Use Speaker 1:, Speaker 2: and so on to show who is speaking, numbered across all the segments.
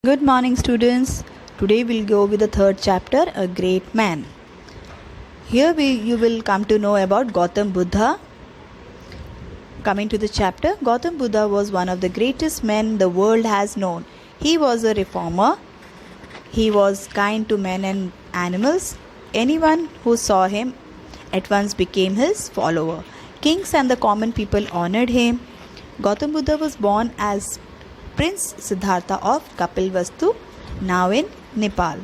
Speaker 1: Good morning, students. Today we'll go with the third chapter, A Great Man. Here you will come to know about Gautam Buddha. Coming to the chapter, Gautam Buddha was one of the greatest men the world has known. He was a reformer. He was kind to men and animals. Anyone who saw him at once became his follower. Kings and the common people honored him. Gautam Buddha was born as Prince Siddhartha of Kapilvastu, now in Nepal.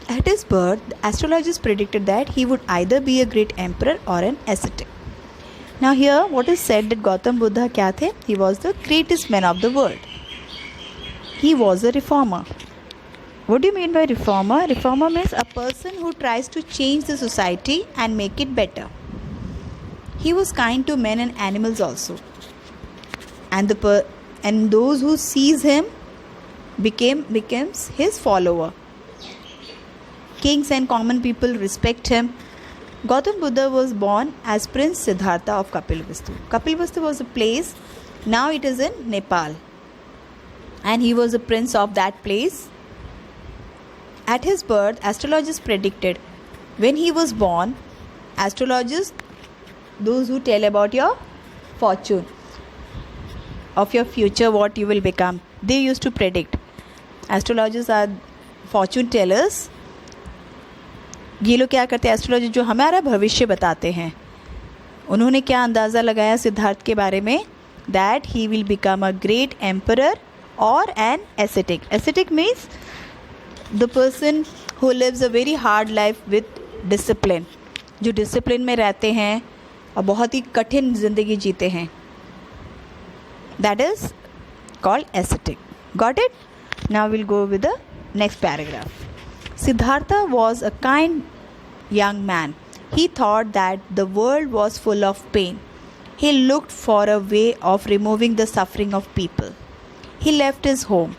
Speaker 1: At his birth, the astrologers predicted that he would either be a great emperor or an ascetic. Now here, what is said that Gautam Buddha kya the? He was the greatest man of the world. He was a reformer. What do you mean by reformer? Reformer means a person who tries to change the society and make it better. He was kind to men and animals also. And those who sees him becomes his follower. Kings and common people respect him. Gautam Buddha was born as Prince Siddhartha of Kapilvastu. Kapilvastu was a place, now it is in Nepal. And he was a prince of that place. At his birth, astrologers predicted when he was born, astrologers, those who tell about your fortune, of your future, what you will become, they used to predict. Astrologers are fortune tellers. ये लोग क्या करते हैं? Astrologer जो हमारा भविष्य बताते हैं, उन्होंने क्या अंदाज़ा लगाया सिद्धार्थ के बारे में? That he will become a great emperor और an ascetic. Ascetic means the person who lives a very hard life with discipline, जो डिसिप्लिन में रहते हैं और बहुत ही कठिन ज़िंदगी जीते हैं. That is called ascetic. Got it? Now we'll go with the next paragraph. Siddhartha was a kind young man. He thought that the world was full of pain. He looked for a way of removing the suffering of people. He left his home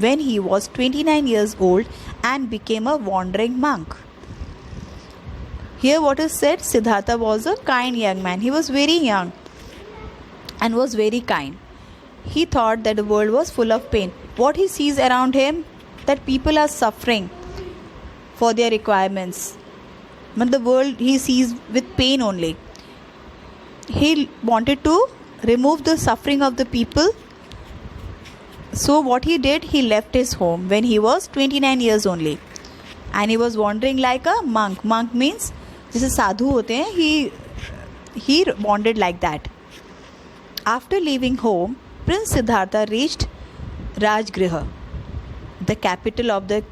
Speaker 1: when he was 29 years old and became a wandering monk. Here what is said, Siddhartha was a kind young man. He was very young and was very kind. He thought that the world was full of pain. What he sees around him, that people are suffering for their requirements. But the world he sees with pain only. He wanted to remove the suffering of the people. So what he did, he left his home when he was 29 years only. And he was wandering like a monk. Monk means जैसे साधु होते हैं, he wandered like that. After leaving home, Prince Siddhartha reached Rajgriha, the capital of the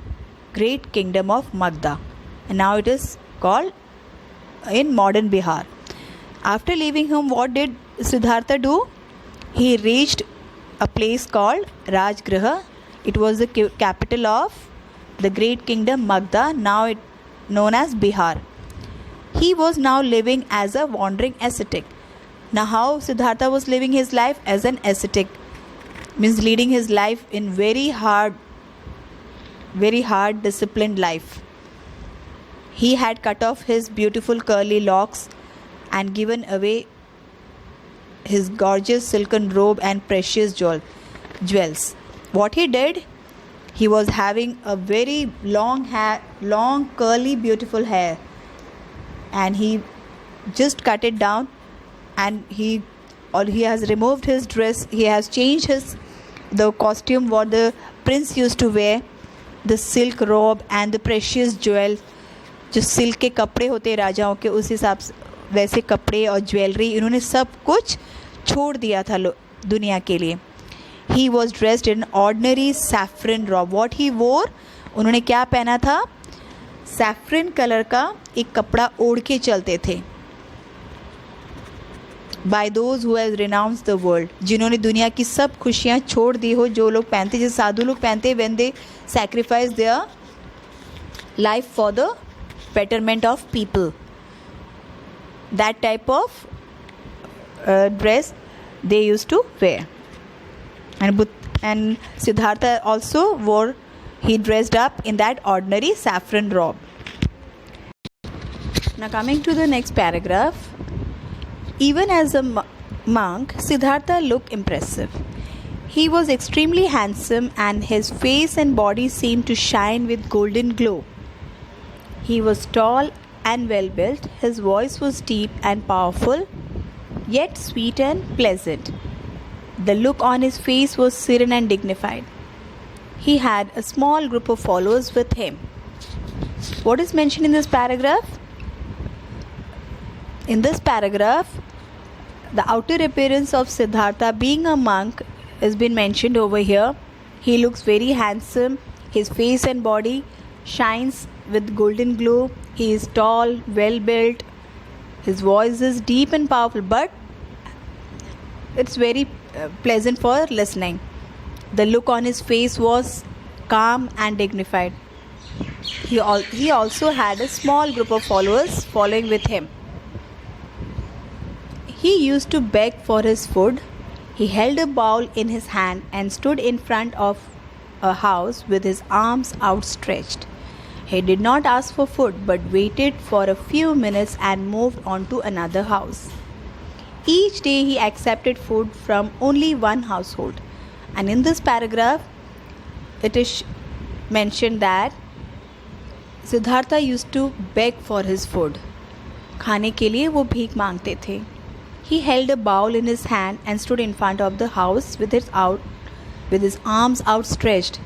Speaker 1: great kingdom of Magda, and now it is called in modern Bihar. After leaving home, what did Siddhartha do? He reached a place called Rajgriha. It was the capital of the great kingdom Magda, now it known as Bihar. He was now living as a wandering ascetic. Now how Siddhartha was living his life? As an ascetic. Means leading his life in very hard disciplined life. He had cut off his beautiful curly locks and given away his gorgeous silken robe and precious jewels. What he did? He was having a very long hair, long curly beautiful hair. And he just cut it down, and he has removed his dress. He has changed the costume what the prince used to wear, the silk robe and the precious jewel. जो silk के कपड़े होते हैं राजाओं के, उस हिसाब से वैसे कपड़े और ज्वेलरी इन्होंने सब कुछ छोड़ दिया था दुनिया के लिए. He was dressed in ordinary saffron robe. What he wore? उन्होंने क्या पहना था? सैफरन कलर का एक कपड़ा ओढ़ के चलते थे. By those who has renounced the world, जिन्होंने दुनिया की सब खुशियाँ छोड़ दी हो, जो लोग पहनते, जैसे साधु लोग पहनते, when they sacrifice their life for the betterment of people. That type of dress they used to wear. And Siddhartha also wore, he dressed up in that ordinary saffron robe. Now coming to the next paragraph. Even as a monk, Siddhartha looked impressive. He was extremely handsome and his face and body seemed to shine with golden glow. He was tall and well built. His voice was deep and powerful, yet sweet and pleasant. The look on his face was serene and dignified. He had a small group of followers with him. What is mentioned in this paragraph? In this paragraph, the outer appearance of Siddhartha being a monk has been mentioned over here. He looks very handsome. His face and body shines with golden glow. He is tall, well built. His voice is deep and powerful, but it's very pleasant for listening. The look on his face was calm and dignified. He also had a small group of followers following with him. He used to beg for his food. He held a bowl in his hand and stood in front of a house with his arms outstretched. He did not ask for food but waited for a few minutes and moved on to another house. Each day he accepted food from only one household. And in this paragraph, it is mentioned that Siddhartha used to beg for his food. खाने के लिए वो भीख मांगते थे. He held a bowl in his hand and stood in front of the house with his arms outstretched.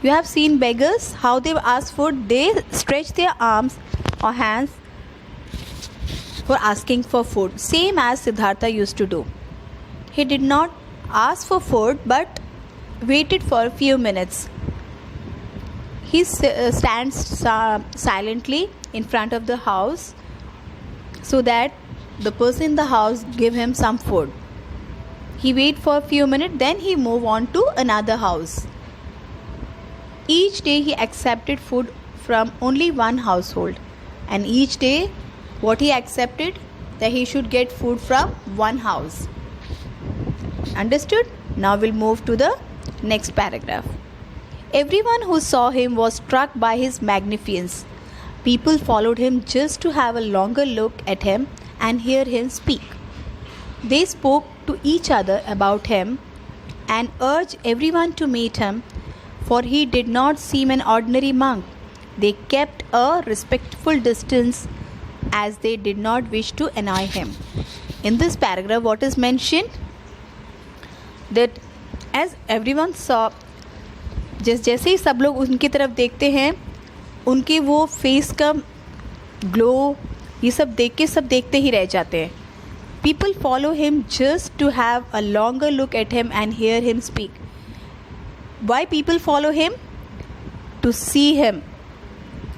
Speaker 1: You have seen beggars, how they ask food. They stretch their arms or hands for asking for food, same as Siddhartha used to do. He did not ask for food but waited for a few minutes. He stands silently in front of the house so that the person in the house give him some food. He wait for a few minutes, then he move on to another house. Each day he accepted food from only one household, and each day what he accepted, that he should get food from one house. Understood? Now we'll move to the next paragraph. Everyone who saw him was struck by his magnificence. People followed him just to have a longer look at him and hear him speak. They spoke to each other about him and urged everyone to meet him, for he did not seem an ordinary monk. They kept a respectful distance as they did not wish to annoy him. In this paragraph, what is mentioned? That as everyone saw, जैसे ही सब लोग उनकी तरफ देखते हैं, उनके वो face का ग्लो, ये सब देख के सब देखते ही रह जाते हैं. People follow him just to have a longer look at him and hear him speak. Why people follow him? To see him,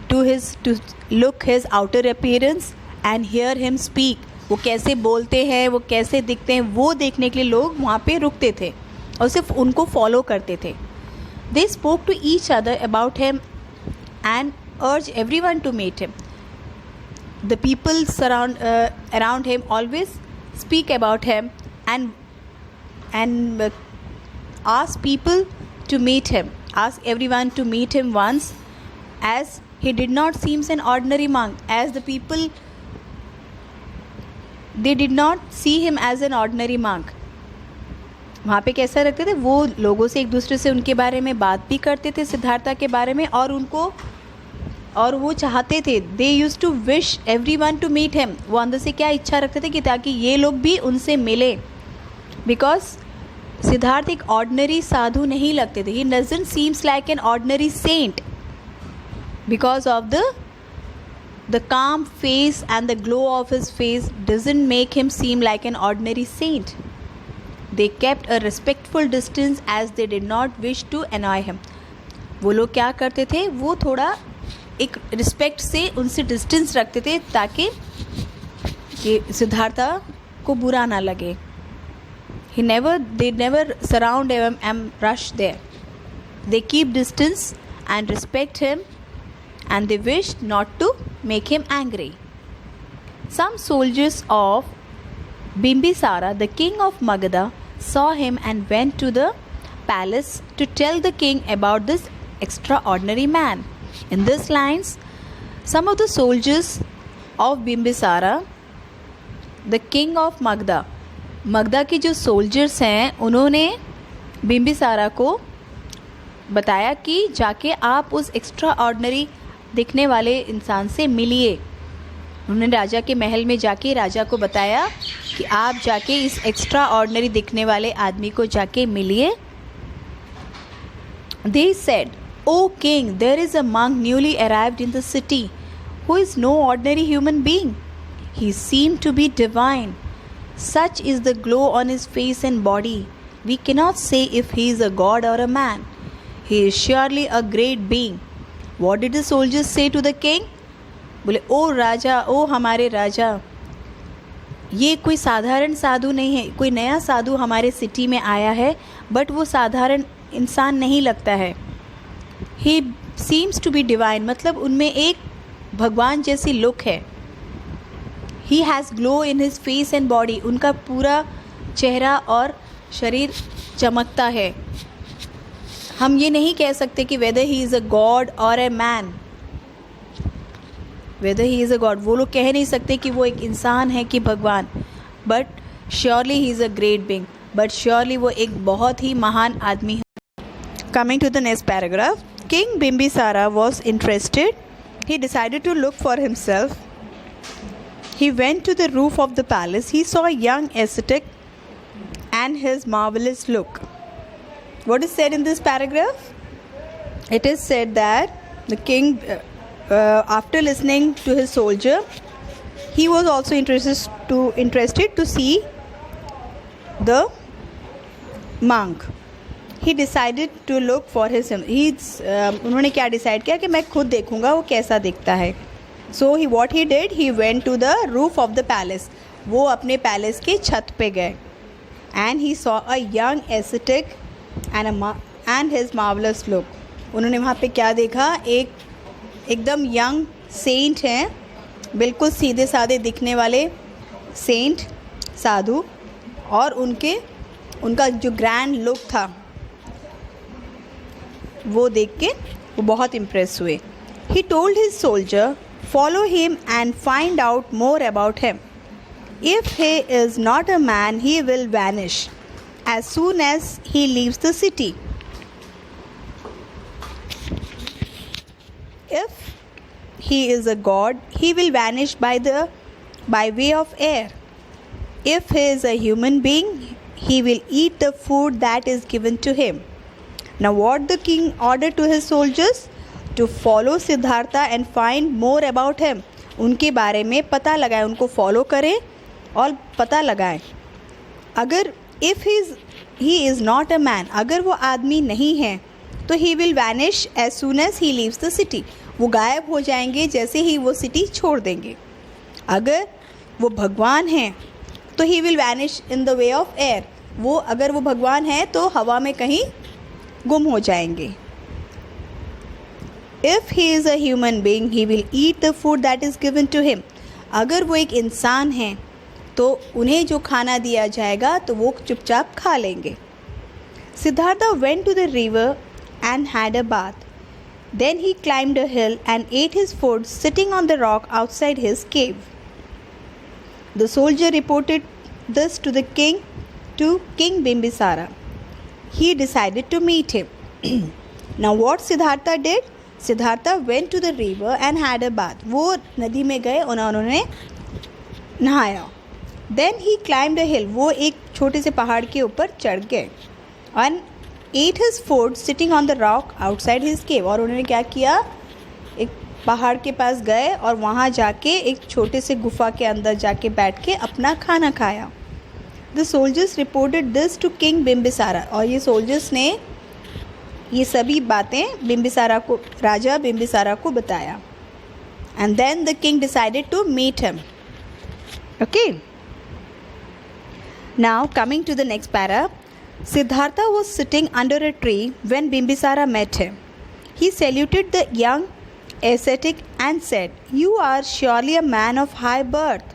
Speaker 1: to look his outer appearance and hear him speak. वो कैसे बोलते हैं, वो कैसे दिखते हैं, वो देखने के लिए लोग वहाँ पे रुकते थे और सिर्फ उनको फॉलो करते थे. They spoke to each other about him and urged everyone to meet him. The people around him always speak about him and ask people to meet him, ask everyone to meet him once, as he did not seem an ordinary monk, as the people, they did not see him as an ordinary monk. वहाँ पे कैसा रखते थे, वो लोगों से एक दूसरे से उनके बारे में बात भी करते थे, सिद्धार्था के बारे में, और वो चाहते थे, they use to wish every one to meet him. वो अंदर से क्या इच्छा रखते थे कि ताकि ये लोग भी उनसे मिले. बिकॉज सिद्धार्थ एक ऑर्डिनरी साधु नहीं लगते थे. He doesn't seems like an ordinary saint because of the calm face and the glow of his face doesn't make him seem like an ordinary saint. They kept a respectful distance as they did not wish to annoy him. वो लोग क्या करते थे, वो थोड़ा एक respect से उनसे डिस्टेंस रखते थे ताकि सिद्धार्था को बुरा ना लगे. They never surround him and rush there. They keep distance and respect him, and they wished not to make him angry. Some soldiers of Bimbisara, the king of Magadha, saw him and went to the palace to tell the king about this extraordinary man. In these lines, some of the soldiers of Bimbisara, the king of Magadha, Magadha के जो soldiers हैं, उन्होंने बिम्बिसारा को बताया कि जाके आप उस एक्स्ट्रा ऑर्डिनरी दिखने वाले इंसान से मिलिए। उन्होंने राजा के महल में जाके राजा को बताया कि आप जाके इस एक्स्ट्रा ऑर्डिनरी दिखने वाले आदमी को जाके मिलिए। They said, "O king, there is a monk newly arrived in the city who is no ordinary human being. He seemed to be divine. Such is the glow on his face and body. We cannot say if he is a god or a man. He is surely a great being." What did the soldiers say to the king? बोले, ओ राजा, ओ हमारे राजा, ये कोई साधारण साधु नहीं है, कोई नया साधु हमारे सिटी में आया है, बट वो साधारण इंसान नहीं लगता है। He seems to be divine, मतलब उनमें एक भगवान जैसी लुक है। He has glow in his face and body, उनका पूरा चेहरा और शरीर चमकता है। हम ये नहीं कह सकते कि whether he is a god और a man, whether he is a god, वो लोग कह नहीं सकते कि वो एक इंसान है कि भगवान, but surely he is a great being, but surely वो एक बहुत ही महान आदमी है। Coming to the next paragraph, King Bimbisara was interested. He decided to look for himself. He went to the roof of the palace. He saw a young ascetic and his marvelous look. What is said in this paragraph? It is said that the king, after listening to his soldier, he was also interested to see the monk. He decided to look for his. उन्होंने क्या decide किया कि मैं खुद देखूंगा वो कैसा दिखता है। So what he did, he went to the roof of the palace. वो अपने पैलेस के छत पे गए। And he saw a young ascetic and his marvelous look. उन्होंने वहाँ पे क्या देखा, एक एकदम यंग सेंट हैं, बिल्कुल सीधे साधे दिखने वाले सेंट साधु, और उनका जो ग्रैंड लुक था वो देख के वो बहुत इम्प्रेस हुए। He told his soldier, follow him and find out more about him. If he is not a man he will vanish as soon as he leaves the city. If he is a god, he will vanish by way of air. If he is a human being, he will eat the food that is given to him. Now what the king ordered to his soldiers? To follow Siddhartha and find more about him. उनके बारे में पता लगाएं, उनको follow करें और पता लगाएं. अगर if he is not a man, अगर वो आदमी नहीं है तो he will vanish as soon as he leaves the city. वो गायब हो जाएंगे जैसे ही वो सिटी छोड़ देंगे. अगर वो भगवान हैं तो he will vanish in the way of air. अगर वो भगवान है तो हवा में कहीं गुम हो जाएंगे. If he is a human being, he will eat the food that is given to him. अगर वो एक इंसान हैं तो उन्हें जो खाना दिया जाएगा तो वो चुपचाप खा लेंगे. Siddhartha went to the river and had a bath. Then he climbed a hill and ate his food sitting on the rock outside his cave. The soldier reported this to King Bimbisara. He decided to meet him. Now what Siddhartha did? Siddhartha went to the river and had a bath. वो नदी में गए, उन्होंने नहाया. Then he climbed a hill. वो एक छोटे से पहाड़ के ऊपर चढ़ गए. And ate his food sitting on the rock outside his cave. और उन्होंने क्या किया, एक पहाड़ के पास गए और वहाँ जाके एक छोटे से गुफा के अंदर जाके बैठ के अपना खाना खाया. The soldiers reported this to King Bimbisara. और ये soldiers ने ये सभी बातें राजा बिम्बिसारा को बताया. And then the king decided to meet him. Okay. Now coming to the next para. Siddhartha was sitting under a tree when Bimbisara met him. He saluted the young ascetic and said, "You are surely a man of high birth.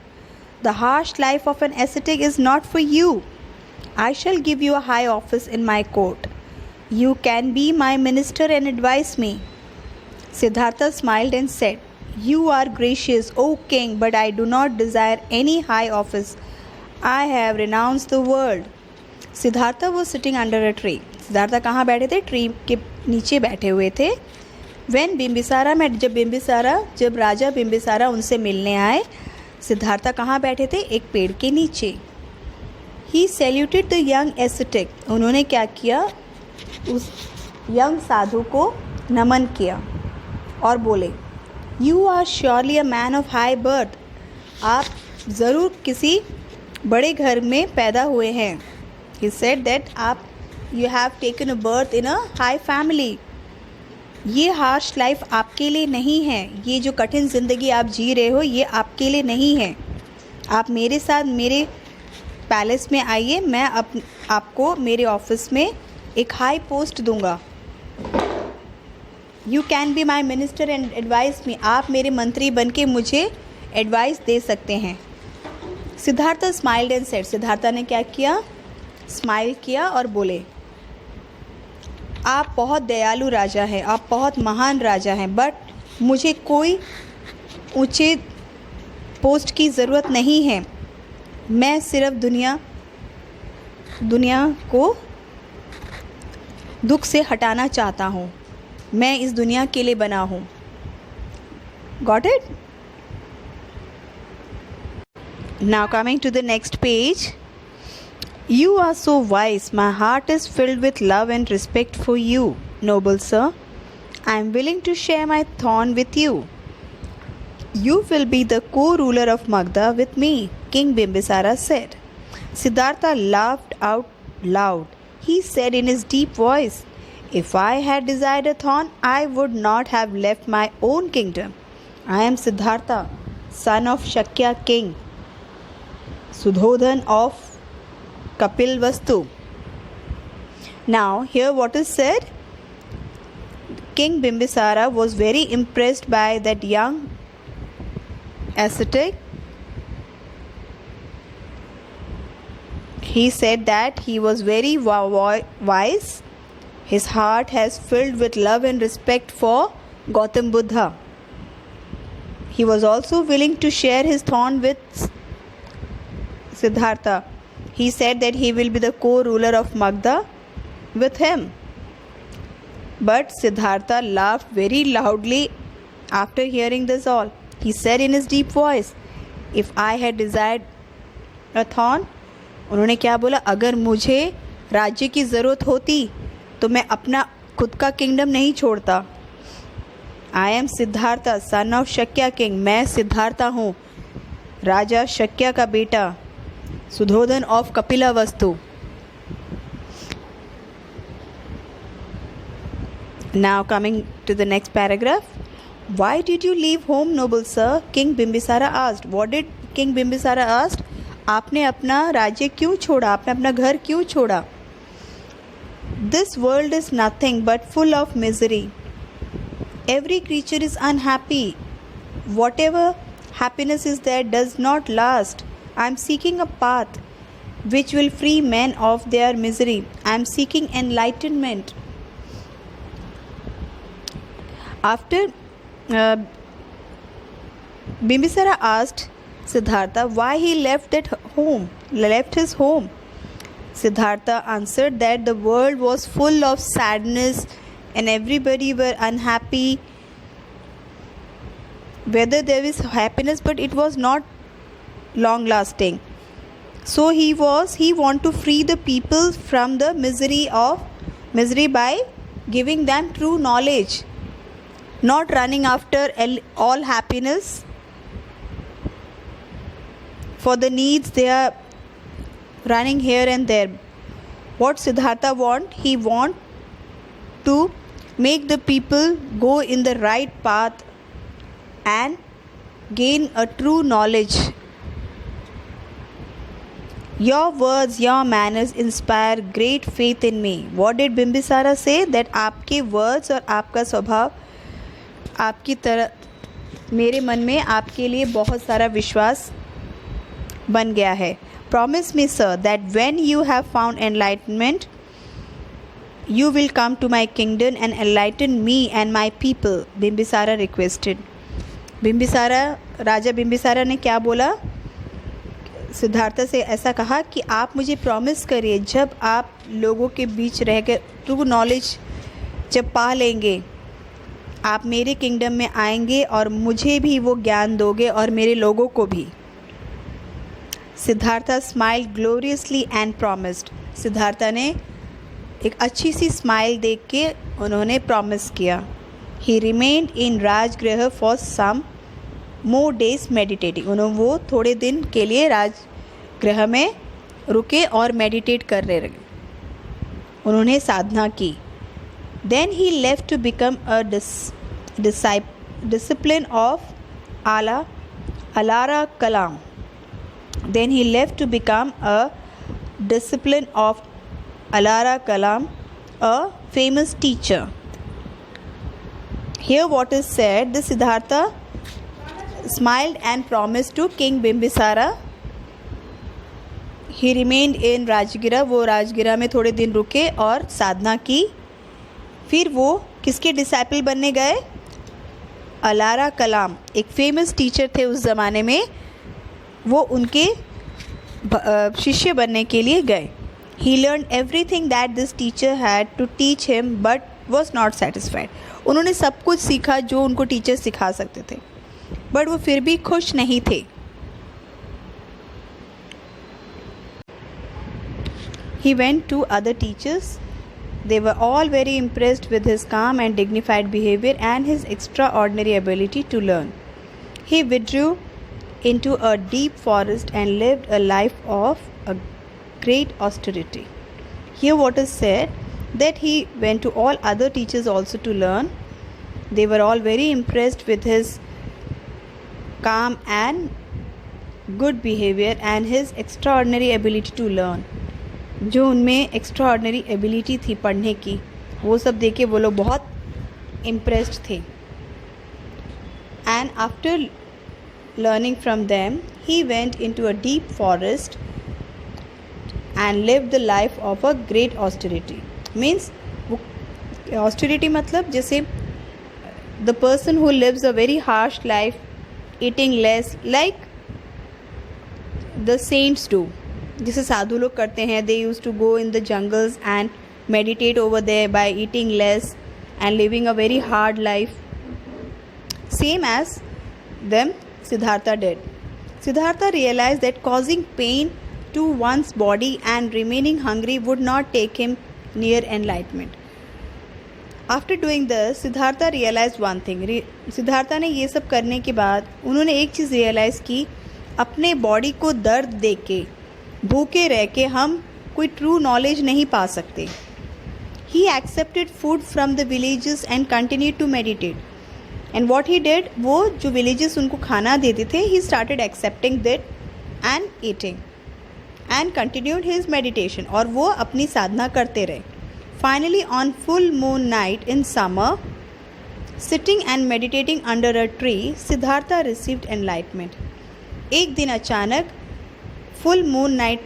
Speaker 1: The harsh life of an ascetic is not for you. I shall give you a high office in my court. You can be my minister and advise me." Siddhartha smiled and said, "You are gracious, O king, but I do not desire any high office. I have renounced the world." Siddhartha was sitting under a tree. Siddhartha कहाँ बैठे थे? Tree के नीचे बैठे हुए थे। When Bimbisara met, जब राजा बिम्बिसारा उनसे मिलने आए, सिद्धार्था कहाँ बैठे थे? एक पेड़ के नीचे। ही सैल्यूटेड द यंग एसेटिक, उन्होंने क्या किया? उस यंग साधु को नमन किया और बोले, you are surely a man of high birth, आप ज़रूर किसी बड़े घर में पैदा हुए हैं। ही सेड दैट आप you have taken a birth in a high family. ये हार्श लाइफ आपके लिए नहीं है, ये जो कठिन ज़िंदगी आप जी रहे हो ये आपके लिए नहीं है। आप मेरे साथ मेरे पैलेस में आइए, मैं आपको मेरे ऑफिस में एक हाई पोस्ट दूंगा। You can be my minister and advice me, आप मेरे मंत्री बन के मुझे एडवाइस दे सकते हैं। Siddhartha smiled and said, Siddhartha ने क्या किया? स्माइल किया और बोले, आप बहुत दयालु राजा हैं, आप बहुत महान राजा हैं, बट मुझे कोई ऊंचे पोस्ट की ज़रूरत नहीं है। मैं सिर्फ दुनिया को दुख से हटाना चाहता हूँ, मैं इस दुनिया के लिए बना हूँ। Got it? Now coming to the next page. You are so wise, my heart is filled with love and respect for you, noble sir. I am willing to share my throne with you. You will be the co-ruler of Magda with me, King Bimbisara said. Siddhartha laughed out loud. He said in his deep voice, if I had desired a throne, I would not have left my own kingdom. I am Siddhartha, son of Shakya king, Sudhodhan of Kapilvastu. Now here what is said? King Bimbisara was very impressed by that young ascetic. He said that he was very wise. His heart has filled with love and respect for Gautam Buddha. He was also willing to share his throne with Siddhartha. He said that he will be the co-ruler of Magda with him. But Siddhartha laughed very loudly after hearing this all. He said in his deep voice, if I had desired a throne, उन्होंने क्या बोला? अगर मुझे राज्य की ज़रूरत होती तो मैं अपना खुद का किंगडम नहीं छोड़ता। I am Siddhartha, son of Shakya king, मैं सिद्धार्था हूँ, राजा शक्या का बेटा, Suddhodana of Kapilavastu. Now coming to the next paragraph. Why did you leave home, noble sir? King Bimbisara asked. What did King Bimbisara asked? आपने अपना राज्य क्यों छोड़ा? आपने अपना घर क्यों छोड़ा? This world is nothing but full of misery. Every creature is unhappy. Whatever happiness is there does not last. I am seeking a path which will free men of their misery. I am seeking enlightenment. After Bimbisara asked Siddhartha why he left his home. Siddhartha answered that the world was full of sadness and everybody were unhappy. Whether there is happiness, but it was not long lasting. So he want to free the people from the misery by giving them true knowledge, not running after all happiness for the needs. They are running here and there. What Siddhartha want? He want to make the people go in the right path and gain a true knowledge. Your words, your manners inspire great faith in me. What did Bimbisara say? That आपके words और आपका स्वभाव आपकी तरह मेरे मन में आपके लिए बहुत सारा विश्वास बन गया है. Promise me, sir, that when you have found enlightenment, you will come to my kingdom and enlighten me and my people. Bimbisara requested. राजा बिम्बिसारा ने क्या बोला? सिद्धार्थ से ऐसा कहा कि आप मुझे प्रॉमिस करिए, जब आप लोगों के बीच रह कर ट्रू नॉलेज जब पा लेंगे, आप मेरे किंगडम में आएंगे और मुझे भी वो ज्ञान दोगे और मेरे लोगों को भी। Siddharth smile gloriously and promised. Siddharth ने एक अच्छी सी स्माइल देख के उन्होंने प्रॉमिस किया। He remained in Rajgriha for some more days meditating. उन्होंने वो थोड़े दिन के लिए राजगृह में रुके और मेडिटेट कर रहे रहे, उन्होंने साधना की। Then he left to become a discipline of Alara Kalama. Then he left to become a disciple of Alara Kalam, a famous teacher. Here what is said, the Siddhartha smiled and promised to King Bimbisara. He remained in Rajgira. वो राजगिरा में थोड़े दिन रुके और साधना की। फिर वो किसके डिसाइपल बनने गए? अलारा कलाम, एक फेमस टीचर थे उस ज़माने में, वो उनके शिष्य बनने के लिए गए। He learn everything that this teacher had to teach him but was not satisfied. उन्होंने सब कुछ सीखा जो उनको टीचर सिखा सकते थे, बट वो फिर भी खुश नहीं थे। He went to other teachers. They were all very impressed with his calm and dignified behavior and his extraordinary ability to learn. He withdrew into a deep forest and lived a life of a great austerity. Here what is said, that he went to all other teachers also to learn. They were all very impressed with his calm and good behavior and his extraordinary ability to learn. जो उनमें extraordinary ability थी पढ़ने की, वो सब देख के वो लोग बहुत इम्प्रेस्ड थे। And after learning from them he went into a deep forest and live the life of a great austerity. Means वो ऑस्टेरिटी मतलब जैसे the person who lives a very harsh life, eating less, like the saints do, जिसे साधु लोग करते हैं। They use to go in the jungles and meditate over there by eating less and living a very hard life, same as them Siddhartha did. Siddhartha realized that causing pain to one's body and remaining hungry would not take him near enlightenment. After doing this, Siddhartha realized one thing. Siddhartha ने ये सब करने के बाद उन्होंने एक चीज़ realise की, अपने बॉडी को दर्द दे के, भूखे रह के हम कोई ट्रू नॉलेज नहीं पा सकते। He accepted food from the villages and continued to meditate. And what he did, वो जो villages उनको खाना देते थे, he started accepting that and eating and continued his meditation, और वो अपनी साधना करते रहे। Finally, on full moon night in summer, sitting and meditating under a tree, Siddhartha received enlightenment. एक दिन अचानक full moon night,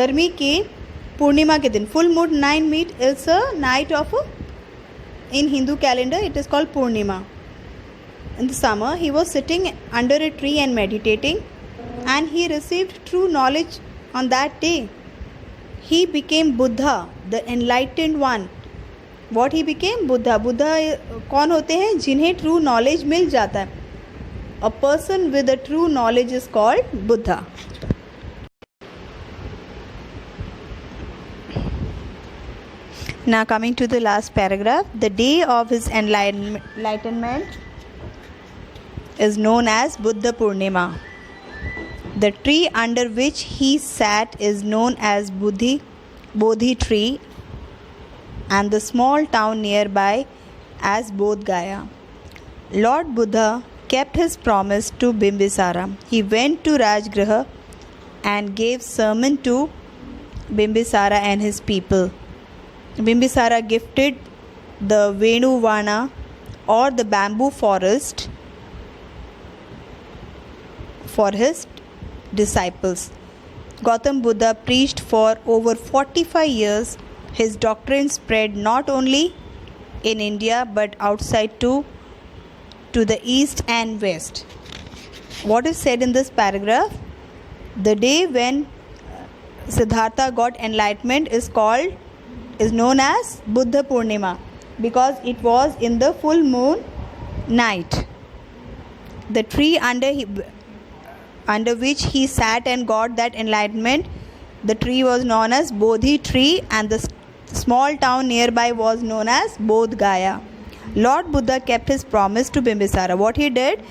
Speaker 1: गर्मी के पूर्णिमा के दिन, full moon night meet is a night of, in Hindu calendar it is called Purnima. In the summer, he was sitting under a tree and meditating, and he received true knowledge on that day. He became Buddha, the enlightened one. What he became? Buddha. Buddha कौन होते हैं? जिन्हें true knowledge मिल जाता है. A person with a true knowledge is called Buddha. Now coming to the last paragraph, the day of his enlightenment is known as Buddha Purnima. The tree under which he sat is known as Bodhi tree, and the small town nearby as Bodh Gaya. Lord Buddha kept his promise to Bimbisara. He went to Rajgriha and gave sermon to Bimbisara and his people. Bimbisara gifted the Venuvana or the bamboo forest for his disciples. Gautam Buddha preached for over 45 years. His doctrine spread not only in India but outside to the east and west. What is said in this paragraph? The day when Siddhartha got enlightenment is known as Buddha Purnima, because it was in the full moon night. The tree under which he sat and got that enlightenment, the tree was known as Bodhi tree, and the small town nearby was known as Bodh Gaya. Lord Buddha kept his promise to Bimbisara. What he did,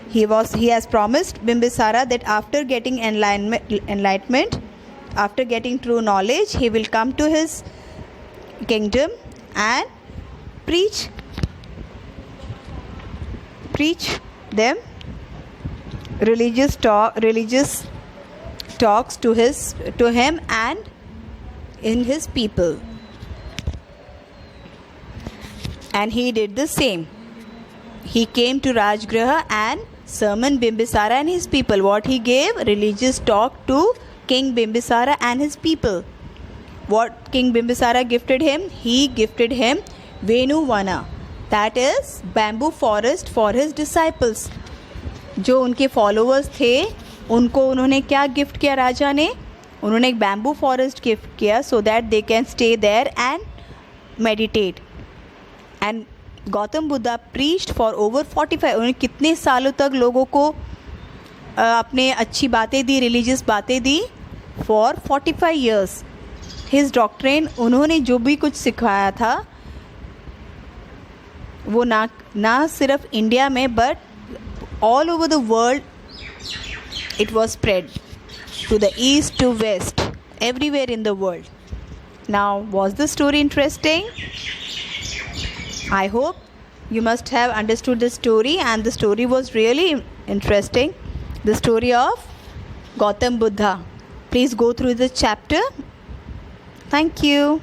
Speaker 1: he has promised Bimbisara that after getting enlightenment, after getting true knowledge, he will come to his kingdom and preach them religious talks to him and in his people. And he did the same. He came to Rajgriha and summoned Bimbisara and his people. What he gave? Religious talk to King Bimbisara and his people. What King Bimbisara gifted him? He gifted him Venuvana, that is bamboo forest for his disciples. जो उनके followers थे उनको उन्होंने क्या gift किया? राजा ने उन्होंने एक बैम्बू फॉरेस्ट गिफ्ट किया, so that they can stay there and meditate. And Gautam Buddha preached for over 45. उन्होंने कितने सालों तक लोगों को अपने अच्छी बातें दी, रिलीजियस बातें दी, फॉर 45 ईयर्स. हिज डॉक्ट्रिन, उन्होंने जो भी कुछ सिखाया था वो ना सिर्फ इंडिया में but all over the world it was spread, to the east to west, everywhere in the world. Now, was the story interesting? I hope you must have understood the story, and the story was really interesting. The story of Gautam Buddha. Please go through the chapter. Thank you.